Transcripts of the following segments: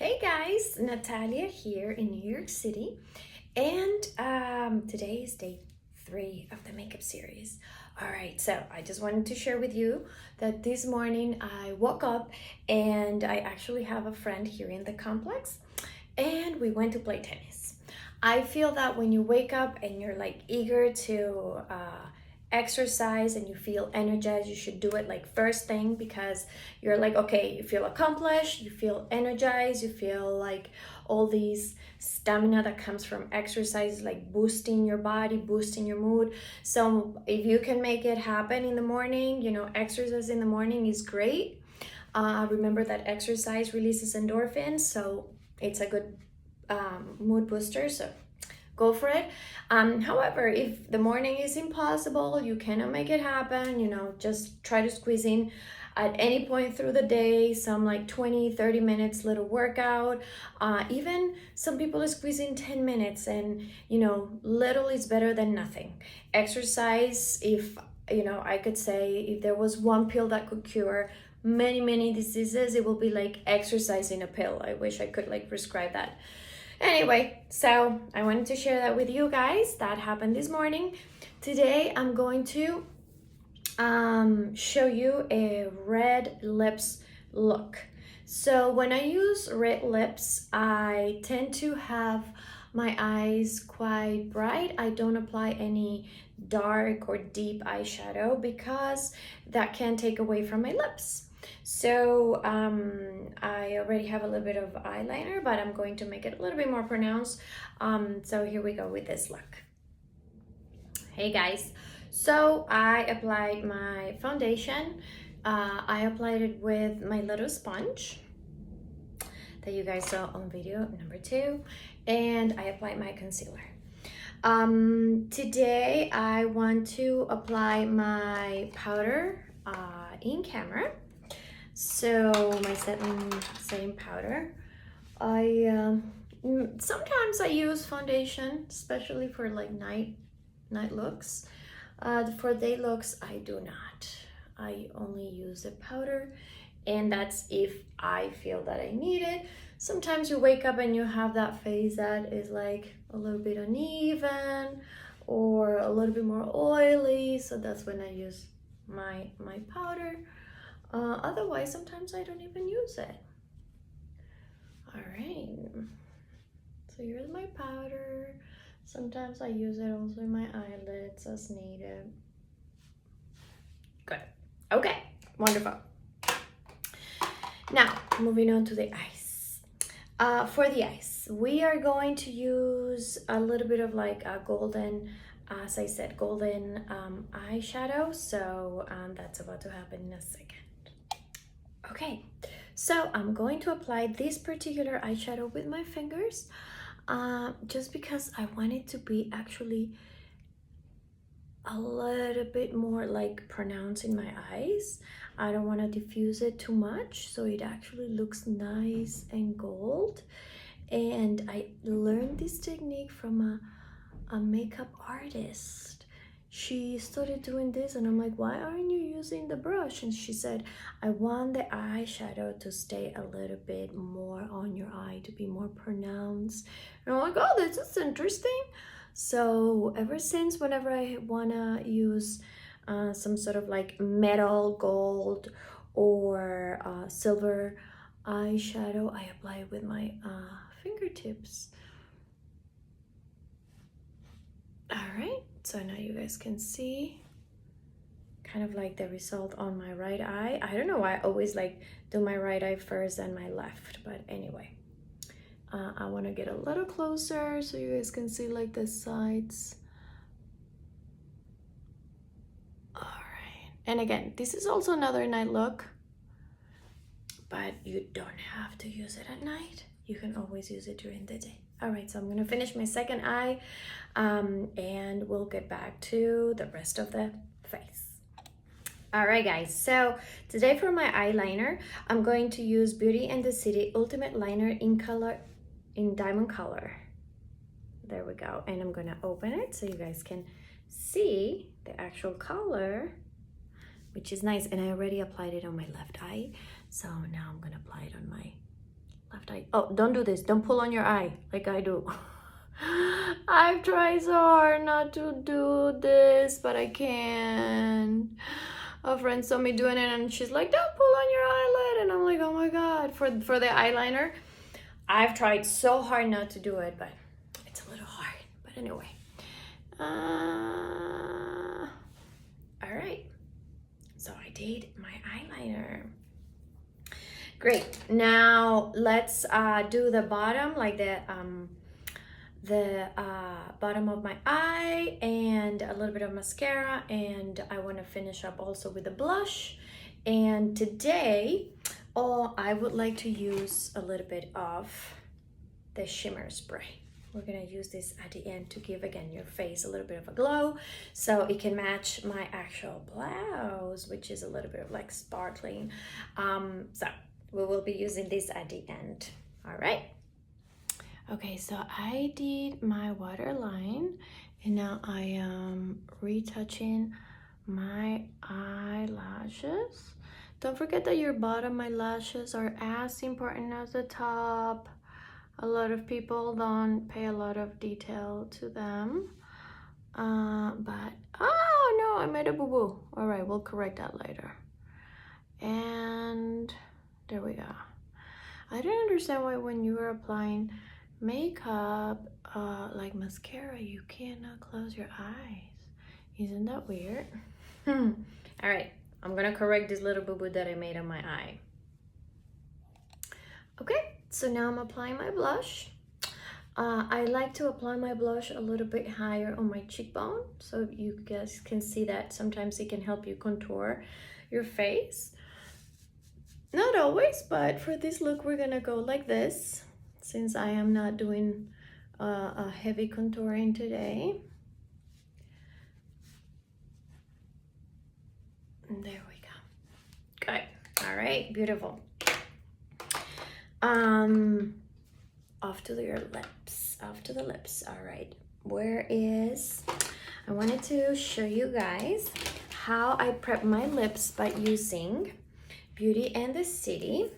Hey guys, Natalia here in New York City, and today is day 3 of the makeup series. All right, so I just wanted to share with you that this morning I woke up and I actually have a friend here in the complex and we went to play tennis. I feel that when you wake up and you're like eager to exercise and you feel energized, you should do it like first thing, because you're like, okay, you feel accomplished, you feel energized, you feel like all these stamina that comes from exercise, like boosting your body, boosting your mood. So if you can make it happen in the morning, exercise in the morning is great. Remember that exercise releases endorphins, so it's a good mood booster, so go for it. However, if the morning is impossible, you cannot make it happen, just try to squeeze in at any point through the day some like 20-30 minutes little workout. Even some people are squeezing 10 minutes, and little is better than nothing. Exercise, if I could say, if there was one pill that could cure many diseases, it will be like exercising a pill. I wish I could like prescribe that. Anyway, so I wanted to share that with you guys. That happened this morning. Today I'm going to show you a red lips look. So when I use red lips, I tend to have my eyes quite bright. I don't apply any dark or deep eyeshadow because that can take away from my lips. So I already have a little bit of eyeliner, but I'm going to make it a little bit more pronounced. So here we go with this look. Hey guys, so I applied my foundation. I applied it with my little sponge that you guys saw on video number 2, and I applied my concealer. Today I want to apply my powder in camera. So my setting powder. I sometimes I use foundation, especially for like night looks. For day looks, I do not. I only use a powder, and that's if I feel that I need it. Sometimes you wake up and you have that face that is like a little bit uneven or a little bit more oily, so that's when I use my powder. Otherwise, sometimes I don't even use it. All right, so here's my powder. Sometimes I use it also in my eyelids as needed. Good. Okay, wonderful. Now, moving on to the eyes. For the eyes, we are going to use a little bit of like a golden, as I said, golden eyeshadow. So that's about to happen in a second. Okay, so I'm going to apply this particular eyeshadow with my fingers, just because I want it to be actually a little bit more like pronounced in my eyes. I don't want to diffuse it too much, so it actually looks nice and gold. And I learned this technique from a makeup artist. She started doing this and I'm like, why aren't you using the brush? And she said, I want the eyeshadow to stay a little bit more on your eye, to be more pronounced. And I'm like, oh, this is interesting. So ever since, whenever I wanna use some sort of like metal, gold, or silver eyeshadow, I apply it with my fingertips. All right, so now you guys can see kind of like the result on my right eye. I don't know why I always like do my right eye first and my left, but anyway. I want to get a little closer so you guys can see like the sides. All right, and again, this is also another night look, but you don't have to use it at night. You can always use it during the day. All right, so I'm gonna finish my second eye, and we'll get back to the rest of the face. All right, guys, so today for my eyeliner, I'm going to use Beauty and the City Ultimate Liner in diamond color. There we go, and I'm gonna open it so you guys can see the actual color, which is nice. And I already applied it on my left eye, so now I'm gonna apply it on my left tight. Oh, don't do this. Don't pull on your eye like I do. I've tried so hard not to do this, but I can't. A friend saw me doing it and she's like, don't pull on your eyelid. And I'm like, oh my God, for the eyeliner. I've tried so hard not to do it, but it's a little hard. But anyway. All right. So I did my eyeliner. Great. Now let's do the bottom, like the bottom of my eye, and a little bit of mascara, and I want to finish up also with the blush. And today, I would like to use a little bit of the shimmer spray. We're gonna use this at the end to give, again, your face a little bit of a glow, so it can match my actual blouse, which is a little bit of like sparkling. So we will be using this at the end. All right. Okay, so I did my waterline, and now I am retouching my eyelashes. Don't forget that your bottom eyelashes are as important as the top. A lot of people don't pay a lot of detail to them. But, oh no, I made a boo-boo. All right, we'll correct that later. And there we go. I don't understand why when you are applying makeup, like mascara, you cannot close your eyes. Isn't that weird? All right, I'm gonna correct this little boo-boo that I made on my eye. Okay, so now I'm applying my blush. I like to apply my blush a little bit higher on my cheekbone, so you guys can see that sometimes it can help you contour your face. Not always, but for this look, we're gonna go like this, since I am not doing a heavy contouring today. And there we go. Good. All right, beautiful. Off to your lips, off to the lips. All right, I wanted to show you guys how I prep my lips by using Beauty and the City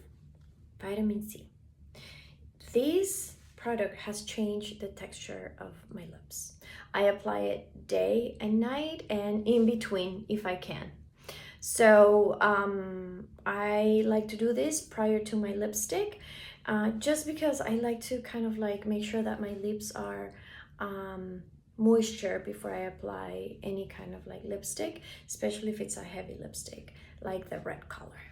Vitamin C. This product has changed the texture of my lips. I apply it day and night and in between if I can. So I like to do this prior to my lipstick, just because I like to kind of like make sure that my lips are moisture before I apply any kind of like lipstick, especially if it's a heavy lipstick like the red color.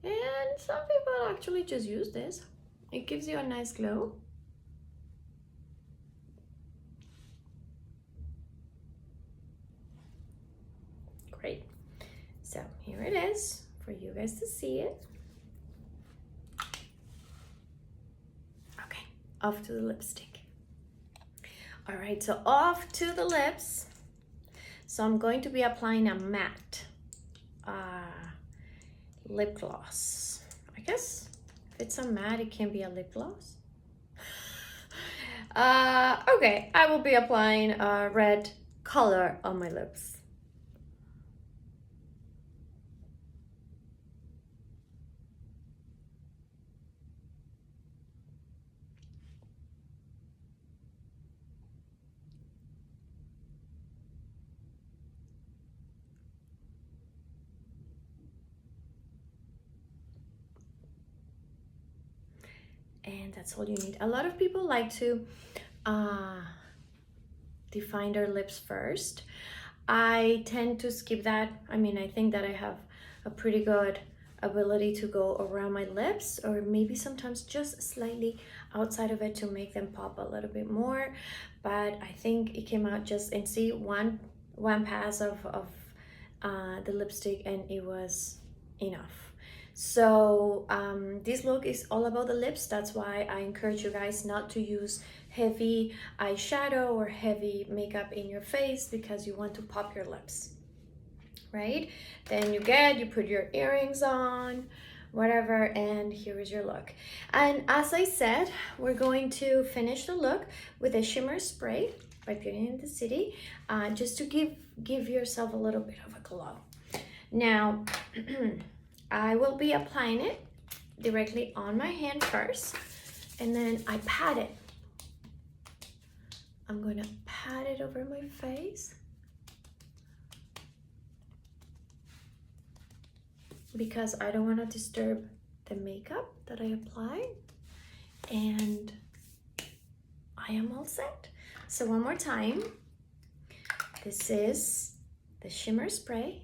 And some people actually just use this. It gives you a nice glow. Great. So here it is for you guys to see it. Okay, off to the lipstick. All right, so off to the lips. So I'm going to be applying a matte lip gloss. I guess if it's a matte, it can be a lip gloss. Okay, I will be applying a red color on my lips. And that's all you need. A lot of people like to define their lips first. I tend to skip that. I mean, I think that I have a pretty good ability to go around my lips, or maybe sometimes just slightly outside of it to make them pop a little bit more. But I think it came out just, and see, one pass of the lipstick and it was enough. So this look is all about the lips. That's why I encourage you guys not to use heavy eyeshadow or heavy makeup in your face, because you want to pop your lips, right? Then you put your earrings on, whatever, and here is your look. And as I said, we're going to finish the look with a shimmer spray by Beauty in the City, just to give yourself a little bit of a glow. Now, I will be applying it directly on my hand first, and then I pat it. I'm gonna pat it over my face because I don't want to disturb the makeup that I applied, and I am all set. So one more time, this is the shimmer spray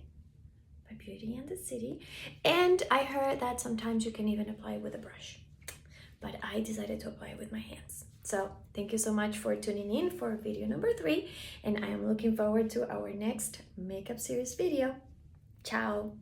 by Beauty and the City, and I heard that sometimes you can even apply it with a brush, but I decided to apply it with my hands. So thank you so much for tuning in for video number 3, and I am looking forward to our next makeup series video. Ciao.